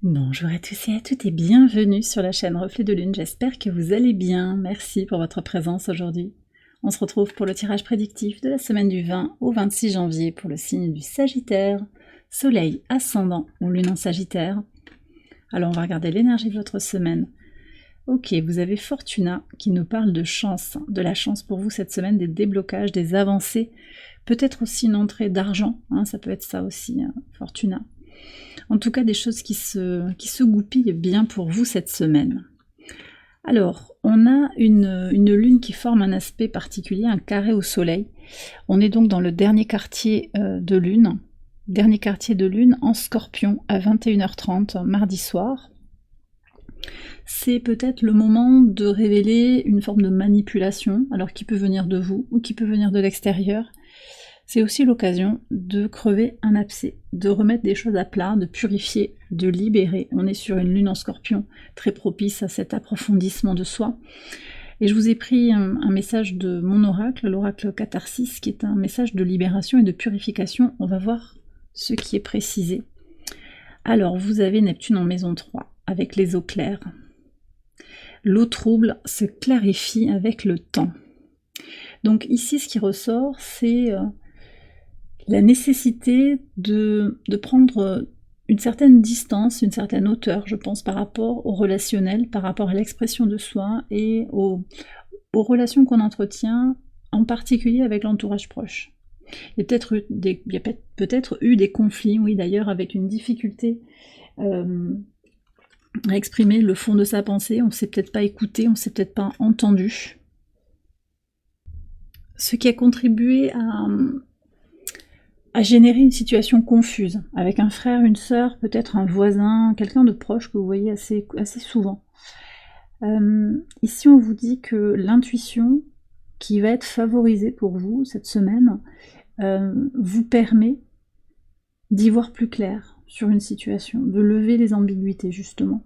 Bonjour à tous et à toutes et bienvenue sur la chaîne Reflet de Lune, j'espère que vous allez bien, merci pour votre présence aujourd'hui. On se retrouve pour le tirage prédictif de la semaine du 20 au 26 janvier pour le signe du Sagittaire, Soleil, Ascendant ou Lune en Sagittaire. Alors on va regarder l'énergie de votre semaine. Ok, vous avez Fortuna qui nous parle de chance, de la chance pour vous cette semaine, des déblocages, des avancées, peut-être aussi une entrée d'argent, ça peut être ça aussi, Fortuna. En tout cas, des choses qui se goupillent bien pour vous cette semaine. Alors, on a une lune qui forme un aspect particulier, un carré au soleil. On est donc dans le dernier quartier de lune en Scorpion à 21h30 mardi soir. C'est peut-être le moment de révéler une forme de manipulation, alors qui peut venir de vous ou qui peut venir de l'extérieur. C'est aussi l'occasion de crever un abcès, de remettre des choses à plat, de purifier, de libérer. On est sur une lune en Scorpion très propice à cet approfondissement de soi. Et je vous ai pris un message de mon oracle, l'oracle Catharsis, qui est un message de libération et de purification. On va voir ce qui est précisé. Alors, vous avez Neptune en maison 3, avec les eaux claires. L'eau trouble se clarifie avec le temps. Donc ici, ce qui ressort, c'est la nécessité de prendre une certaine distance, une certaine hauteur, je pense, par rapport au relationnel, par rapport à l'expression de soi et aux relations qu'on entretient, en particulier avec l'entourage proche. Il y a peut-être eu des conflits, oui d'ailleurs, avec une difficulté à exprimer le fond de sa pensée, on ne s'est peut-être pas écouté, on ne s'est peut-être pas entendu. Ce qui a contribué à générer une situation confuse, avec un frère, une sœur, peut-être un voisin, quelqu'un de proche que vous voyez assez souvent. Ici, on vous dit que l'intuition qui va être favorisée pour vous cette semaine vous permet d'y voir plus clair sur une situation, de lever les ambiguïtés, justement.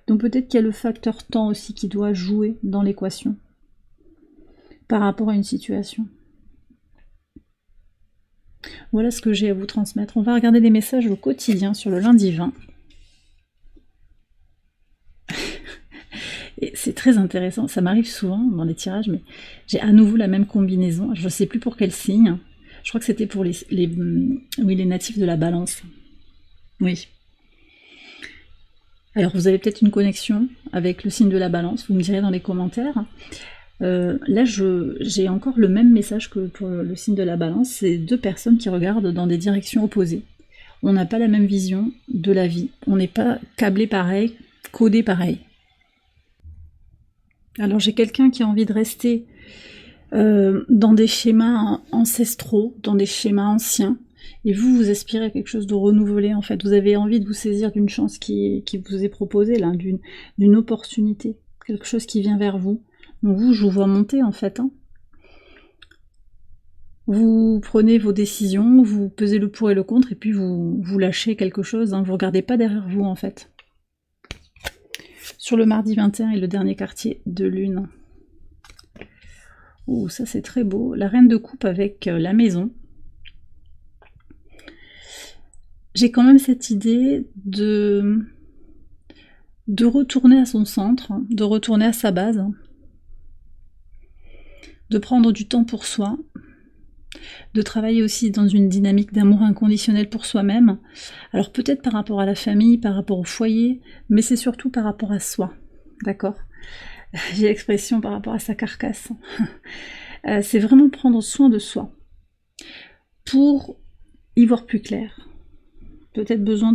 Donc peut-être qu'il y a le facteur temps aussi qui doit jouer dans l'équation par rapport à une situation. Voilà ce que j'ai à vous transmettre. On va regarder les messages au quotidien sur le lundi 20. Et c'est très intéressant, ça m'arrive souvent dans les tirages, mais j'ai à nouveau la même combinaison. Je ne sais plus pour quel signe. Je crois que c'était pour les natifs de la Balance. Oui. Alors vous avez peut-être une connexion avec le signe de la Balance, vous me direz dans les commentaires. Là, j'ai encore le même message que pour le signe de la Balance, c'est deux personnes qui regardent dans des directions opposées. On n'a pas la même vision de la vie, on n'est pas câblé pareil, codé pareil. Alors j'ai quelqu'un qui a envie de rester dans des schémas ancestraux, dans des schémas anciens, et vous aspirez à quelque chose de renouvelé en fait, vous avez envie de vous saisir d'une chance qui vous est proposée, là, d'une opportunité, quelque chose qui vient vers vous. Donc vous, je vous vois monter en fait. Vous prenez vos décisions, vous pesez le pour et le contre, et puis vous lâchez quelque chose, vous ne regardez pas derrière vous en fait. Sur le mardi 21 et le dernier quartier de lune. Ouh, ça c'est très beau. La reine de coupe avec la maison. J'ai quand même cette idée de retourner à son centre, de retourner à sa base, de prendre du temps pour soi, de travailler aussi dans une dynamique d'amour inconditionnel pour soi-même. Alors peut-être par rapport à la famille, par rapport au foyer, mais c'est surtout par rapport à soi, d'accord ? J'ai l'expression par rapport à sa carcasse. C'est vraiment prendre soin de soi pour y voir plus clair. Peut-être besoin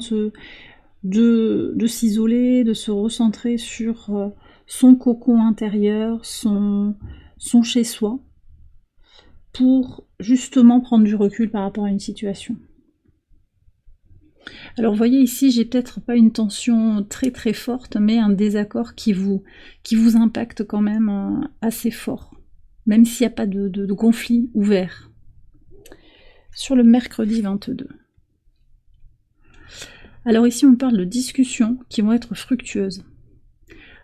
de s'isoler, de se recentrer sur son cocon intérieur, son chez-soi, pour justement prendre du recul par rapport à une situation. Alors vous voyez ici, j'ai peut-être pas une tension très très forte, mais un désaccord qui vous impacte quand même assez fort, même s'il n'y a pas de conflit ouvert. Sur le mercredi 22. Alors ici on parle de discussions qui vont être fructueuses.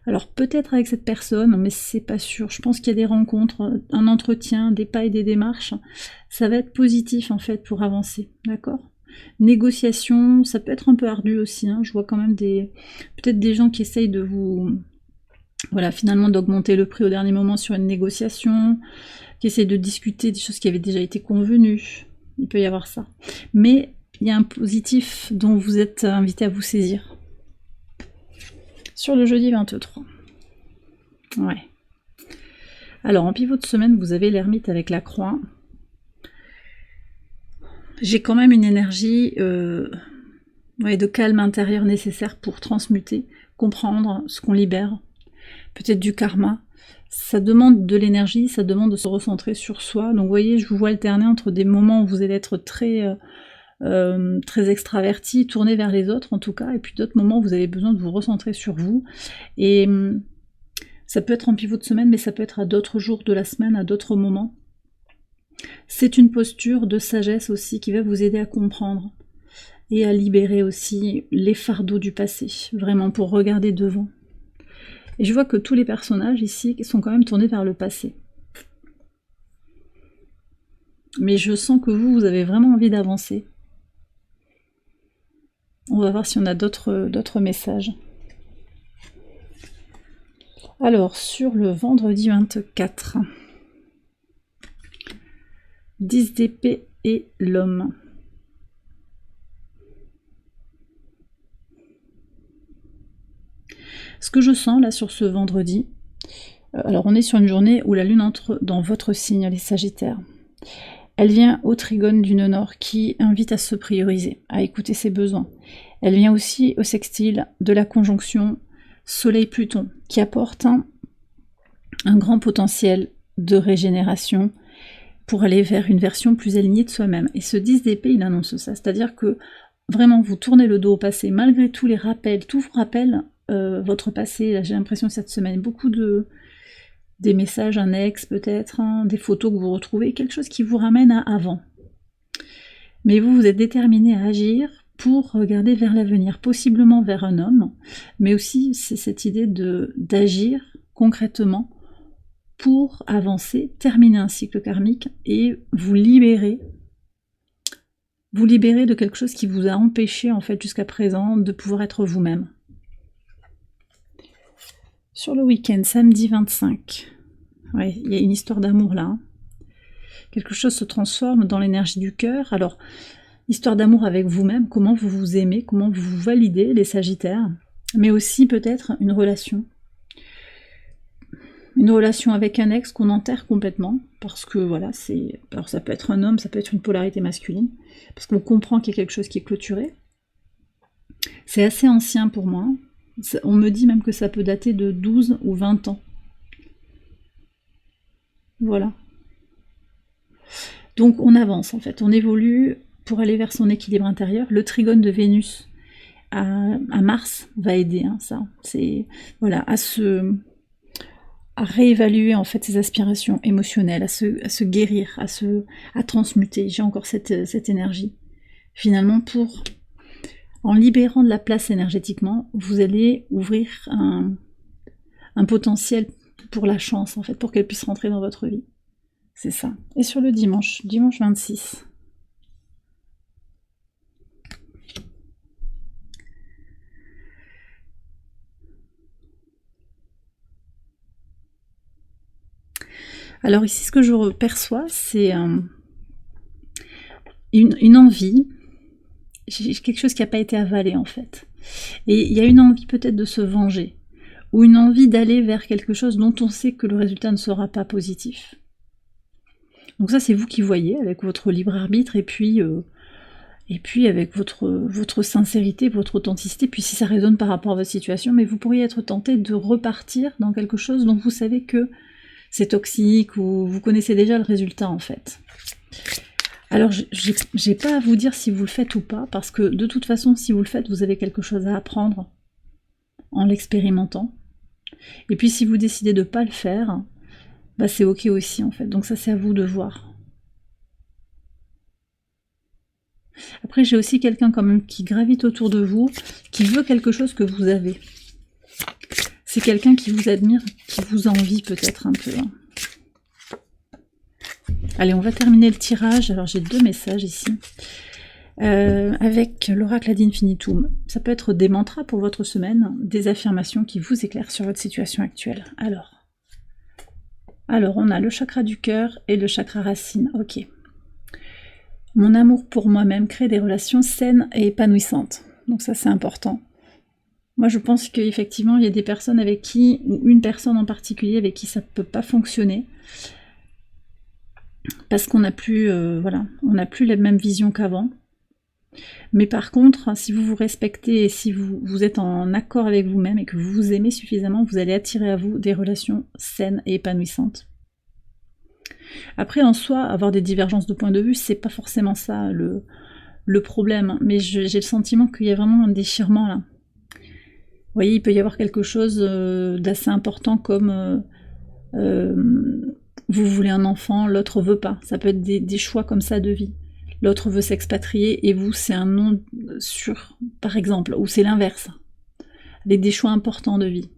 Alors peut-être avec cette personne, mais c'est pas sûr. Je pense qu'il y a des rencontres, un entretien, des pas et des démarches. Ça va être positif en fait pour avancer, d'accord ? Négociation, ça peut être un peu ardu aussi, hein. Je vois quand même peut-être des gens qui essayent de vous... Voilà, finalement d'augmenter le prix au dernier moment sur une négociation, qui essayent de discuter des choses qui avaient déjà été convenues. Il peut y avoir ça. Mais il y a un positif dont vous êtes invité à vous saisir. Sur le jeudi 23. Ouais. Alors, en pivot de semaine, vous avez l'ermite avec la croix. J'ai quand même une énergie de calme intérieur nécessaire pour transmuter, comprendre ce qu'on libère. Peut-être du karma. Ça demande de l'énergie, ça demande de se recentrer sur soi. Donc vous voyez, je vous vois alterner entre des moments où vous allez être très extraverti, tourné vers les autres en tout cas, et puis d'autres moments où vous avez besoin de vous recentrer sur vous. Et ça peut être en pivot de semaine, mais ça peut être à d'autres jours de la semaine, à d'autres moments. C'est une posture de sagesse aussi qui va vous aider à comprendre et à libérer aussi les fardeaux du passé, vraiment pour regarder devant. Et je vois que tous les personnages ici sont quand même tournés vers le passé. Mais je sens que vous avez vraiment envie d'avancer. On va voir si on a d'autres messages. Alors, sur le vendredi 24, 10 d'épée et l'homme. Ce que je sens là sur ce vendredi, alors on est sur une journée où la lune entre dans votre signe, les Sagittaires. Elle vient au trigone du nœud nord qui invite à se prioriser, à écouter ses besoins. Elle vient aussi au sextile de la conjonction Soleil-Pluton qui apporte un grand potentiel de régénération pour aller vers une version plus alignée de soi-même. Et ce 10 d'épée, il annonce ça, c'est-à-dire que vraiment vous tournez le dos au passé, malgré tous les rappels, tout vous rappelle votre passé. Là j'ai l'impression cette semaine, beaucoup des messages annexes peut-être, hein, des photos que vous retrouvez, quelque chose qui vous ramène à avant. Mais vous êtes déterminé à agir pour regarder vers l'avenir, possiblement vers un homme, mais aussi c'est cette idée d'agir concrètement pour avancer, terminer un cycle karmique et vous libérer de quelque chose qui vous a empêché en fait jusqu'à présent de pouvoir être vous-même. Sur le week-end, samedi 25, ouais, il y a une histoire d'amour là. Quelque chose se transforme dans l'énergie du cœur. Alors, histoire d'amour avec vous-même, comment vous vous aimez, comment vous vous validez, les Sagittaires, mais aussi peut-être une relation. Une relation avec un ex qu'on enterre complètement, parce que voilà, alors ça peut être un homme, ça peut être une polarité masculine, parce qu'on comprend qu'il y a quelque chose qui est clôturé. C'est assez ancien pour moi. On me dit même que ça peut dater de 12 ou 20 ans. Voilà. Donc on avance en fait, on évolue pour aller vers son équilibre intérieur. Le trigone de Vénus à Mars va aider, hein, ça. C'est voilà, à réévaluer en fait ses aspirations émotionnelles, à se guérir, à transmuter. J'ai encore cette énergie. Finalement, en libérant de la place énergétiquement, vous allez ouvrir un potentiel pour la chance, en fait, pour qu'elle puisse rentrer dans votre vie. C'est ça. Et sur le dimanche 26. Alors ici, ce que je perçois, c'est une envie, quelque chose qui n'a pas été avalé en fait. Et il y a une envie peut-être de se venger, ou une envie d'aller vers quelque chose dont on sait que le résultat ne sera pas positif. Donc ça, c'est vous qui voyez, avec votre libre arbitre, et puis avec votre sincérité, votre authenticité, puis si ça résonne par rapport à votre situation, mais vous pourriez être tenté de repartir dans quelque chose dont vous savez que c'est toxique, ou vous connaissez déjà le résultat en fait. Alors, j'ai pas à vous dire si vous le faites ou pas, parce que de toute façon, si vous le faites, vous avez quelque chose à apprendre en l'expérimentant. Et puis si vous décidez de ne pas le faire, bah c'est ok aussi en fait. Donc ça, c'est à vous de voir. Après, j'ai aussi quelqu'un quand même qui gravite autour de vous, qui veut quelque chose que vous avez. C'est quelqu'un qui vous admire, qui vous envie peut-être un peu. Hein. Allez, on va terminer le tirage. Alors, j'ai 2 messages ici. avec l'oracle ad infinitum. Ça peut être des mantras pour votre semaine, des affirmations qui vous éclairent sur votre situation actuelle. Alors on a le chakra du cœur et le chakra racine. Ok. Mon amour pour moi-même crée des relations saines et épanouissantes. Donc ça, c'est important. Moi, je pense qu'effectivement, il y a des personnes avec qui, ou une personne en particulier avec qui ça ne peut pas fonctionner, parce qu'on n'a plus, voilà, on n'a plus la même vision qu'avant. Mais par contre, si vous vous respectez et si vous êtes en accord avec vous-même et que vous vous aimez suffisamment, vous allez attirer à vous des relations saines et épanouissantes. Après, en soi, avoir des divergences de point de vue, c'est pas forcément ça le problème, mais j'ai le sentiment qu'il y a vraiment un déchirement là. Vous voyez, il peut y avoir quelque chose d'assez important comme vous voulez un enfant, l'autre veut pas. Ça peut être des choix comme ça de vie. L'autre veut s'expatrier et vous, c'est un non sûr, par exemple, ou c'est l'inverse, avec des choix importants de vie.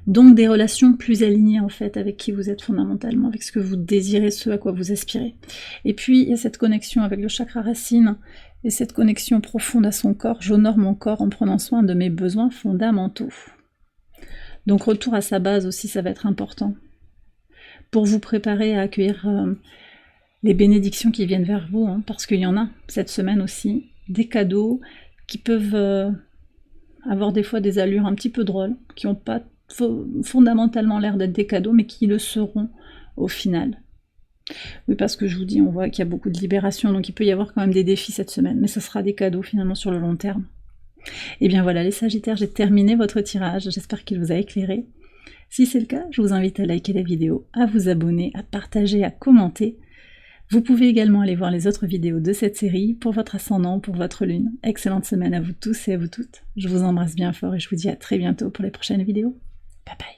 Donc des relations plus alignées en fait avec qui vous êtes fondamentalement, avec ce que vous désirez, ce à quoi vous aspirez. Et puis il y a cette connexion avec le chakra racine et cette connexion profonde à son corps. J'honore mon corps en prenant soin de mes besoins fondamentaux. Donc retour à sa base aussi, ça va être important. Pour vous préparer à accueillir les bénédictions qui viennent vers vous, hein, parce qu'il y en a cette semaine aussi, des cadeaux qui peuvent avoir des fois des allures un petit peu drôles, qui n'ont pas fondamentalement l'air d'être des cadeaux, mais qui le seront au final. Oui, parce que je vous dis, on voit qu'il y a beaucoup de libération, donc il peut y avoir quand même des défis cette semaine, mais ce sera des cadeaux finalement sur le long terme. Et bien voilà les Sagittaires, j'ai terminé votre tirage, j'espère qu'il vous a éclairé. Si c'est le cas, je vous invite à liker la vidéo, à vous abonner, à partager, à commenter. Vous pouvez également aller voir les autres vidéos de cette série pour votre ascendant, pour votre lune. Excellente semaine à vous tous et à vous toutes. Je vous embrasse bien fort et je vous dis à très bientôt pour les prochaines vidéos. Bye bye.